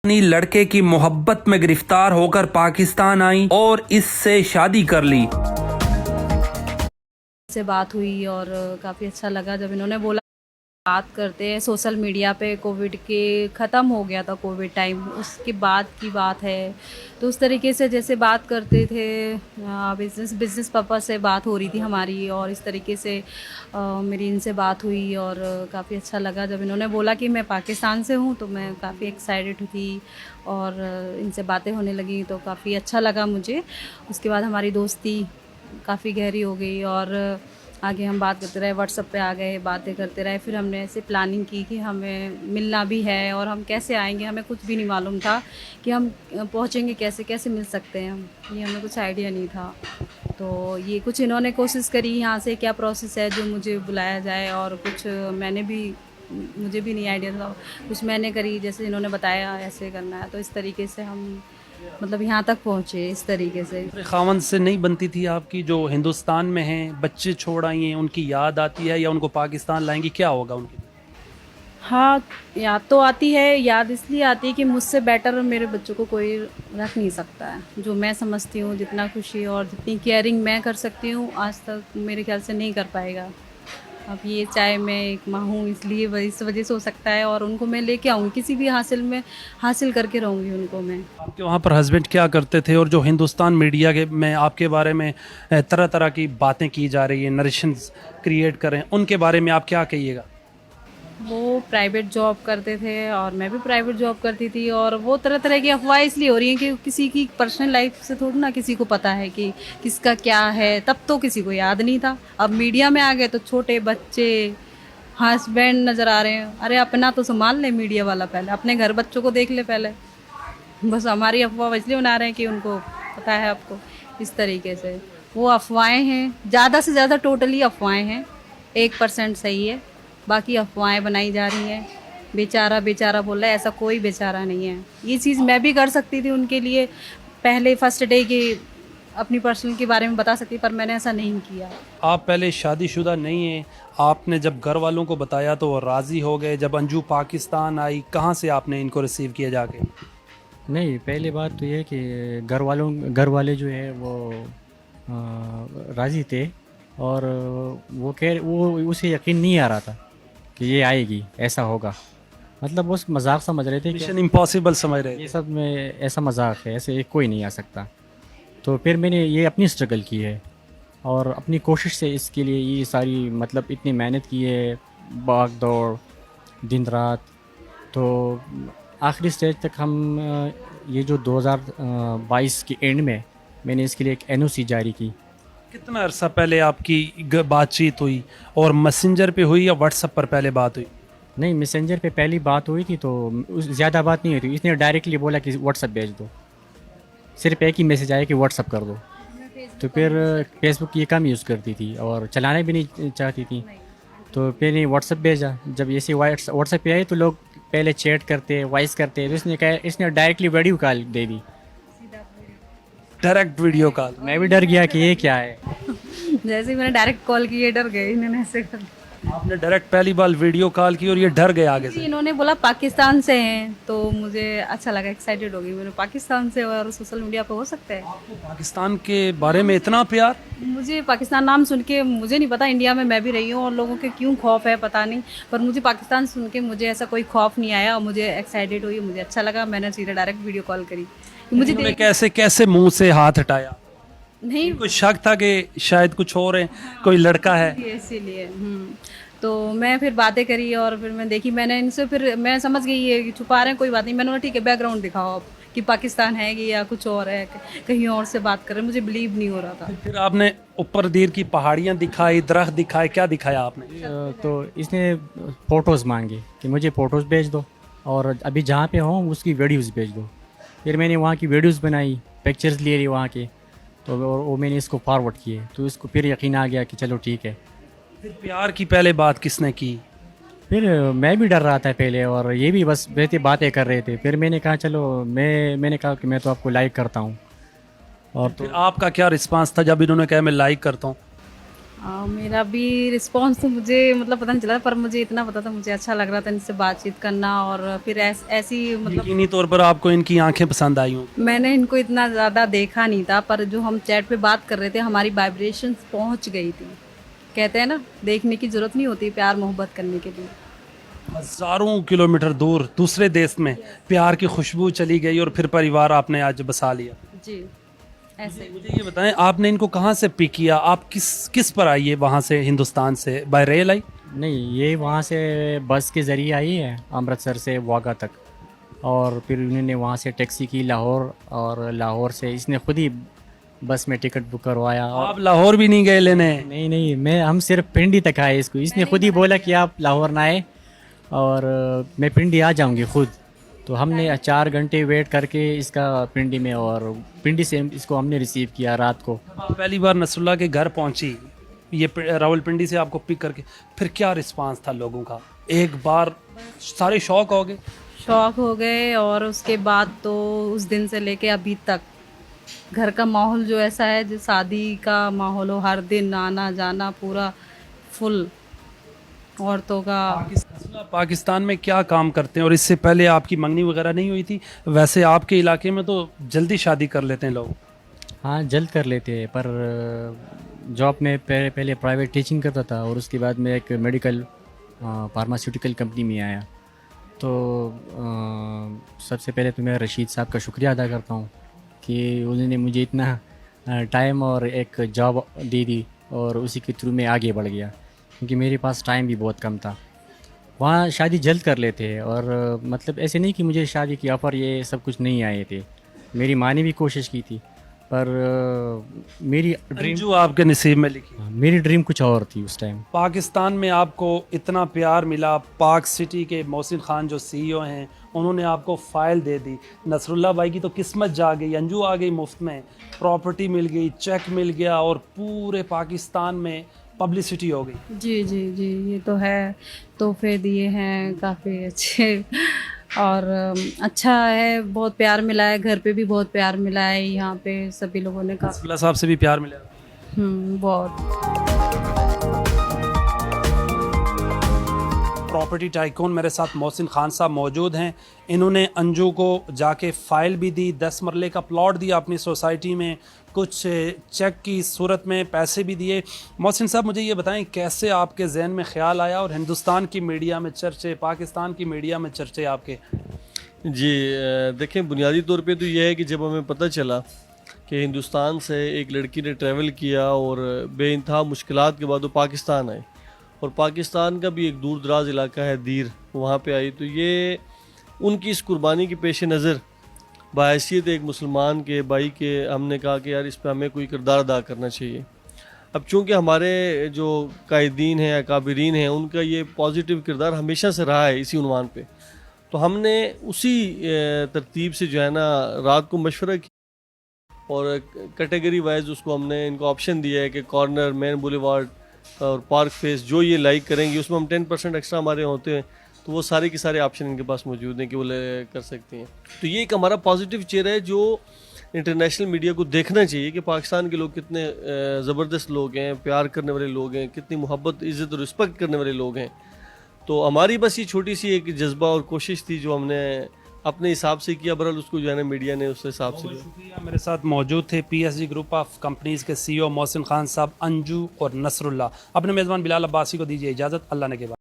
अपनी लड़के की मोहब्बत में गिरफ्तार होकर पाकिस्तान आई और इससे शादी कर ली। से बात हुई और काफ़ी अच्छा लगा जब इन्होंने बोला बात करते हैं। सोशल मीडिया पे कोविड के ख़त्म हो गया था, कोविड टाइम उसके बाद की बात है। तो उस तरीके से जैसे बात करते थे, बिज़नेस पर्पस से बात हो रही थी हमारी, और इस तरीके से मेरी इनसे बात हुई और काफ़ी अच्छा लगा जब इन्होंने बोला कि मैं पाकिस्तान से हूँ। तो मैं काफ़ी एक्साइटेड थी और इनसे बातें होने लगी तो काफ़ी अच्छा लगा मुझे। उसके बाद हमारी दोस्ती काफ़ी गहरी हो गई और आगे हम बात करते रहे, व्हाट्सएप पे आ गए, बातें करते रहे। फिर हमने ऐसे प्लानिंग की कि हमें मिलना भी है और हम कैसे आएंगे, हमें कुछ भी नहीं मालूम था कि हम पहुंचेंगे कैसे, कैसे मिल सकते हैं हम, ये हमें कुछ आइडिया नहीं था। तो ये कुछ इन्होंने कोशिश करी यहाँ से क्या प्रोसेस है जो मुझे बुलाया जाए, और कुछ मैंने भी, मुझे भी नहीं आइडिया था, कुछ मैंने करी जैसे इन्होंने बताया ऐसे करना है। तो इस तरीके से हम मतलब यहाँ तक पहुँचे इस तरीके से। खावन से नहीं बनती थी आपकी, जो हिंदुस्तान में हैं, बच्चे छोड़ आई हैं, उनकी याद आती है या उनको पाकिस्तान लाएंगी, क्या होगा उनके? हाँ, याद तो आती है। याद इसलिए आती है कि मुझसे बेटर मेरे बच्चों को कोई रख नहीं सकता है। जो मैं समझती हूँ, जितना खुशी और जितनी केयरिंग मैं कर सकती हूँ आज तक मेरे ख्याल से नहीं कर पाएगा। अब ये चाहे मैं एक माँ हूँ इसलिए इस वजह से हो सकता है, और उनको मैं लेके आऊँगी किसी भी हासिल करके रहूँगी उनको मैं। आपके वहाँ पर हस्बैंड क्या करते थे? और जो हिंदुस्तान मीडिया के में आपके बारे में तरह तरह की बातें की जा रही है, नरेशंस क्रिएट कर रहे हैं, उनके बारे में आप क्या कहिएगा? वो प्राइवेट जॉब करते थे और मैं भी प्राइवेट जॉब करती थी, और वो तरह तरह की अफवाहें इसलिए हो रही हैं कि किसी की पर्सनल लाइफ से थोड़ी ना किसी को पता है कि किसका क्या है। तब तो किसी को याद नहीं था, अब मीडिया में आ गए तो छोटे बच्चे, हस्बैंड नज़र आ रहे हैं। अरे अपना तो संभाल ले मीडिया वाला, पहले अपने घर बच्चों को देख ले पहले। बस हमारी अफवाह इसलिए बना रहे हैं कि उनको पता है आपको। इस तरीके से वो अफवाहें हैं, ज़्यादा से ज़्यादा टोटली अफवाहें हैं, 1% सही है, बाकी अफवाहें बनाई जा रही हैं। बेचारा बेचारा बोल रहा है, ऐसा कोई बेचारा नहीं है। ये चीज़ मैं भी कर सकती थी उनके लिए, पहले फर्स्ट डे की अपनी पर्सनल के बारे में बता सकती, पर मैंने ऐसा नहीं किया। आप पहले शादीशुदा नहीं हैं, आपने जब घर वालों को बताया तो वो राज़ी हो गए। जब अंजू पाकिस्तान आई, कहाँ से आपने इनको रिसीव किया जाके? नहीं, पहली बात तो ये है कि घर वाले जो है वो राज़ी थे, और वो उसे यकीन नहीं आ रहा था कि ये आएगी, ऐसा होगा। मतलब वो मजाक समझ रहे थे कि मिशन इम्पॉसिबल समझ रहे थे। ये सब में ऐसा मजाक है, ऐसे कोई नहीं आ सकता। तो फिर मैंने ये अपनी स्ट्रगल की है और अपनी कोशिश से इसके लिए ये सारी मतलब इतनी मेहनत की है, भाग दौड़, दिन रात। तो आखिरी स्टेज तक हम ये जो 2022 के एंड में मैंने इसके लिए एक एनओसी जारी की। कितना अरसा पहले आपकी बातचीत हुई, और मैसेंजर पे हुई या व्हाट्सएप पर पहले बात हुई? नहीं, मैसेंजर पे पहली बात हुई थी तो ज़्यादा बात नहीं हुई थी। इसने डायरेक्टली बोला कि व्हाट्सएप भेज दो, सिर्फ एक ही मैसेज आया कि व्हाट्सएप कर दो। तो फिर फेसबुक ये कम यूज़ करती थी और चलाना भी नहीं चाहती थी, तो फिर ये व्हाट्सएप भेजा। जब ऐसे व्हाट्सएप पे आए तो लोग पहले चैट करते, वॉइस करते, तो इसने डायरेक्टली वीडियो कॉल दे दी। Direct video call? मैं भी डर गया कि ये क्या है। जैसे ही मैंने डायरेक्ट कॉल की, ये डर गए, इन्होंने ऐसे कर। आपने डायरेक्ट पहली बार वीडियो कॉल की और ये डर गए आगे से? इन्होंने बोला पाकिस्तान से हैं तो मुझे अच्छा लगा, एक्साइटेड हो गई। मैंने पाकिस्तान से और सोशल मीडिया पे हो सकता है। आपको पाकिस्तान के बारे में इतना प्यार? मुझे पाकिस्तान नाम सुन के, मुझे नहीं पता, इंडिया में मैं भी रही हूँ और लोगों के क्यों खौफ है पता नहीं, पर मुझे पाकिस्तान सुन के मुझे ऐसा कोई खौफ नहीं आया और मुझे एक्साइटेड हुई, मुझे अच्छा लगा। मैंने सीधा डायरेक्ट वीडियो कॉल करी। मुझे इन्होंने कैसे कैसे मुंह से हाथ हटाया? नहीं, कोई शक था कि शायद कुछ और है, कोई लड़का है? इसीलिए तो मैं फिर बातें करी और फिर मैं देखी, मैंने इनसे, फिर मैं समझ गई ये कि छुपा रहे हैं, कोई बात नहीं। मैंने बोला ठीक है, बैकग्राउंड दिखाओ आप कि पाकिस्तान है कि या कुछ और है, कहीं और से बात कर रहे हैं। मुझे बिलीव नहीं हो रहा था। फिर आपने ऊपर दीर की पहाड़ियाँ दिखाई, दरख्त दिखाए, क्या दिखाया आपने? तो इसने फ़ोटोज़ मांगे कि मुझे फ़ोटोज़ भेज दो और अभी जहाँ पे हूँ उसकी वीडियोज़ भेज दो। फिर मैंने वहाँ की वीडियोज़ बनाई, पिक्चर्स ले ली वहाँ के, तो वो मैंने इसको फॉरवर्ड किए, तो इसको फिर यकीन आ गया कि चलो ठीक है। फिर प्यार की पहले बात किसने की? फिर मैं भी डर रहा था पहले और ये भी बस वैसे बातें कर रहे थे। फिर मैंने कहा चलो, मैंने कहा कि मैं तो आपको लाइक करता हूँ। और तो फिर आपका क्या रिस्पांस था जब इन्होंने कहा मैं लाइक करता हूँ? मेरा भी रिस्पॉन्स तो मुझे मतलब पता नहीं चला, पर मुझे इतना पता था, मुझे अच्छा लग रहा था इनसे बातचीत करना। और फिर ऐसी मतलब यकीनी तौर पर आपको इनकी आंखें पसंद आई हों। मैंने इनको इतना ज़्यादा देखा नहीं था, पर जो हम चैट पे बात कर रहे थे हमारी वाइब्रेशंस पहुंच गई थी। कहते हैं ना, देखने की ज़रूरत नहीं होती प्यार मोहब्बत करने के लिए। हज़ारों किलोमीटर दूर दूसरे देश में प्यार की खुशबू चली गई और फिर परिवार आपने आज बसा लिया। जी, ऐसे ही। मुझे ये बताएं, आपने इनको कहाँ से पिक किया? आप किस किस पर आई है वहाँ से, हिंदुस्तान से बाय रेल आई? नहीं, ये वहाँ से बस के ज़रिए आई है अमृतसर से वाघा तक, और फिर उन्होंने वहाँ से टैक्सी की लाहौर, और लाहौर से इसने खुद ही बस में टिकट बुक करवाया। और आप लाहौर भी नहीं गए लेने? नहीं नहीं, हम सिर्फ पिंडी तक आए। इसने खुद ही बोला कि आप लाहौर ना आए, और मैं पिंडी आ जाऊंगी खुद। तो हमने 4 घंटे वेट करके इसका पिंडी में, और पिंडी से इसको हमने रिसीव किया रात को। जब आप पहली बार नसरुल्लाह के घर पहुंची, ये रावलपिंडी से आपको पिक करके, फिर क्या रिस्पांस था लोगों का? एक बार सारे शौक हो गए? शौक हो गए। और उसके बाद तो उस दिन से लेके अभी तक घर का माहौल जो ऐसा है, जो शादी का माहौल हो, हर दिन आना जाना पूरा फुल औरतों का। नसरुल्लाह पाकिस्तान में क्या काम करते हैं, और इससे पहले आपकी मंगनी वगैरह नहीं हुई थी? वैसे आपके इलाके में तो जल्दी शादी कर लेते हैं लोग। हाँ, जल्द कर लेते हैं, पर जॉब में पहले प्राइवेट टीचिंग करता था, और उसके बाद मैं एक मेडिकल फार्मास्यूटिकल कंपनी में आया। तो सबसे पहले तो मैं रशीद साहब का शुक्रिया अदा करता हूँ कि उन्होंने मुझे इतना टाइम और एक जॉब दे दी, और उसी के थ्रू मैं आगे बढ़ गया, क्योंकि मेरे पास टाइम भी बहुत कम था। वहाँ शादी जल्द कर लेते हैं, और मतलब ऐसे नहीं कि मुझे शादी की ऑफ़र ये सब कुछ नहीं आए थे। मेरी माँ ने भी कोशिश की थी, पर मेरी ड्रीम जो आपके नसीब में लिखी। मेरी ड्रीम कुछ और थी उस टाइम। पाकिस्तान में आपको इतना प्यार मिला, पाक सिटी के मोहसिन खान जो सीईओ हैं, उन्होंने आपको फ़ाइल दे दी। नसरुल्लाह भाई की तो किस्मत जा गई, अंजू आ गई मुफ्त में, प्रॉपर्टी मिल गई, चेक मिल गया, और पूरे पाकिस्तान में पब्लिसिटी हो गई। जी जी जी, ये तो है। तोहफे दिए हैं काफ़ी अच्छे। और अच्छा है, बहुत प्यार मिला है, घर पे भी बहुत प्यार मिला है, यहाँ पे सभी लोगों ने काफ़ी। नसरुल्लाह साहब से भी प्यार मिला। बहुत। प्रॉपर्टी टाइकून मेरे साथ मोहसिन खान साहब मौजूद हैं। इन्होंने अंजू को जाके फ़ाइल भी दी, 10 मरले का प्लॉट दिया अपनी सोसाइटी में, कुछ चेक की सूरत में पैसे भी दिए। मोहसिन साहब, मुझे ये बताएं, कैसे आपके जहन में ख्याल आया और हिंदुस्तान की मीडिया में चर्चे, पाकिस्तान की मीडिया में चर्चे आपके? जी, देखें, बुनियादी तौर पे तो यह है कि जब हमें पता चला कि हिंदुस्तान से एक लड़की ने ट्रैवल किया और बेइंतहा मुश्किलात के बाद वो पाकिस्तान आई, और पाकिस्तान का भी एक दूर दराज इलाका है दीर, वहाँ पे आई, तो ये उनकी इस कुर्बानी के पेश नज़र बाहैसियत एक मुसलमान के भाई के हमने कहा कि यार इस पे हमें कोई किरदार अदा करना चाहिए। अब चूँकि हमारे जो कायदीन हैं, अकाबरीन हैं, उनका ये पॉजिटिव किरदार हमेशा से रहा है इसी उन्वान पे, तो हमने उसी तरतीब से जो है ना रात को मशवरा किया, और कैटेगरी वाइज उसको हमने इनको ऑप्शन दिया है कि कॉर्नर, मेन बुलेवार्ड और पार्क फेस जो ये लाइक करेंगे उसमें हम 10% एक्स्ट्रा हमारे होते हैं, तो वो सारे के सारे ऑप्शन इनके पास मौजूद हैं कि वो कर सकते हैं। तो ये एक हमारा पॉजिटिव चेहरा है जो इंटरनेशनल मीडिया को देखना चाहिए कि पाकिस्तान के लोग कितने ज़बरदस्त लोग हैं, प्यार करने वाले लोग हैं, कितनी मोहब्बत, इज़्ज़त और रिस्पेक्ट करने वाले लोग हैं। तो हमारी बस ये छोटी सी एक जज्बा और कोशिश थी जो हमने अपने हिसाब से किया, बहरहाल उसको जो है ना मीडिया ने उस हिसाब से शुक्रिया। मेरे साथ मौजूद थे PSG ग्रुप ऑफ कंपनीज़ के CEO मोहसिन खान साहब, अंजू और नसरुल्लाह। अपने मेज़बान बिलाल अब्बासी को दीजिए इजाज़त। अल्लाह ने के बाद।